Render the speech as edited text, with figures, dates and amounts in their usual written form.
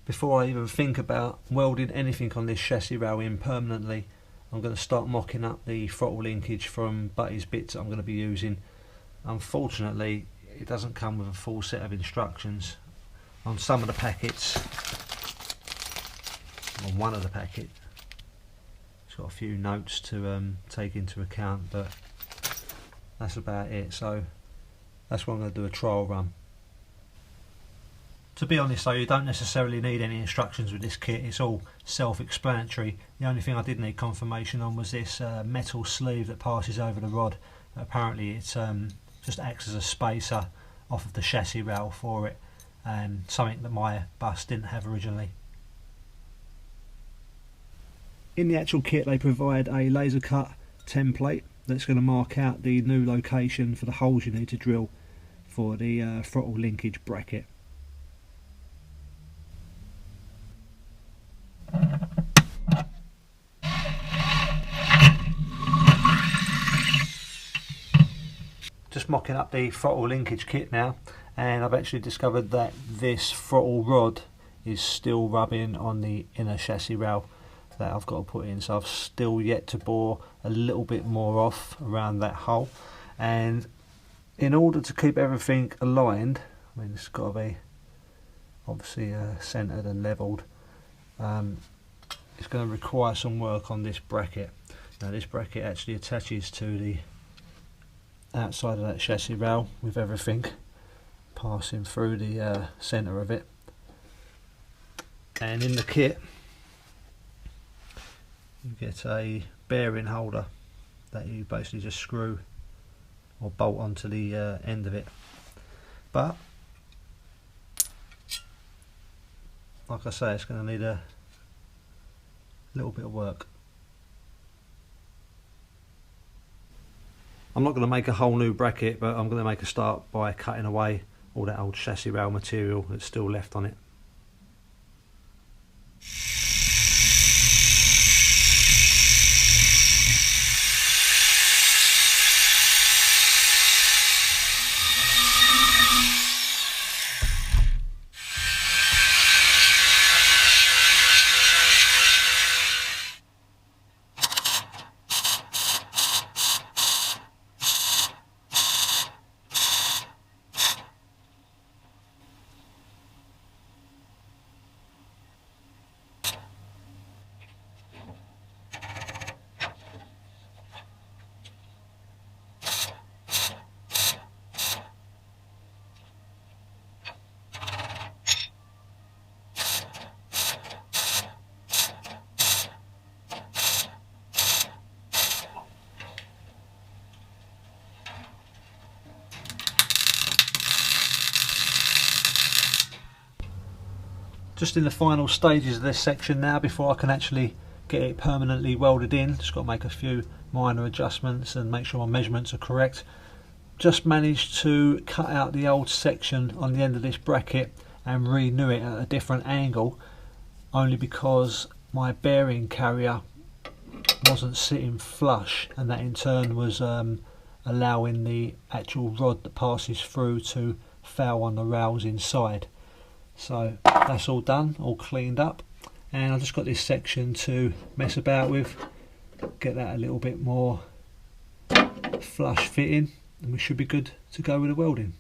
before I even think about welding anything on this chassis rail in permanently, I'm going to start mocking up the throttle linkage from Buttys Bits I'm going to be using. Unfortunately, it doesn't come with a full set of instructions. On some of the packets, on one of the packets, it's got a few notes to take into account, but that's about it. So that's why I'm going to do a trial run. To be honest though, you don't necessarily need any instructions with this kit, it's all self-explanatory. The only thing I did need confirmation on was this metal sleeve that passes over the rod. Apparently it just acts as a spacer off of the chassis rail for it, and something that my bus didn't have originally. In the actual kit they provide a laser cut template that's going to mark out the new location for the holes you need to drill for the throttle linkage bracket. Just mocking up the throttle linkage kit now, and I've actually discovered that this throttle rod is still rubbing on the inner chassis rail that I've got to put in, so I've still yet to bore a little bit more off around that hole. And in order to keep everything aligned, I mean it's got to be obviously centered and leveled, it's going to require some work on this bracket. Now this bracket actually attaches to the outside of that chassis rail with everything passing through the centre of it. And in the kit you get a bearing holder that you basically just screw or bolt onto the end of it. But like I say, it's going to need a little bit of work. I'm not going to make a whole new bracket, but I'm going to make a start by cutting away all that old chassis rail material that's still left on it. Just in the final stages of this section now before I can actually get it permanently welded in. Just got to make a few minor adjustments and make sure my measurements are correct. Just managed to cut out the old section on the end of this bracket and renew it at a different angle, only because my bearing carrier wasn't sitting flush, and that in turn was allowing the actual rod that passes through to foul on the rails inside. So that's all done, all cleaned up, and I've just got this section to mess about with, get that a little bit more flush fitting, and we should be good to go with the welding.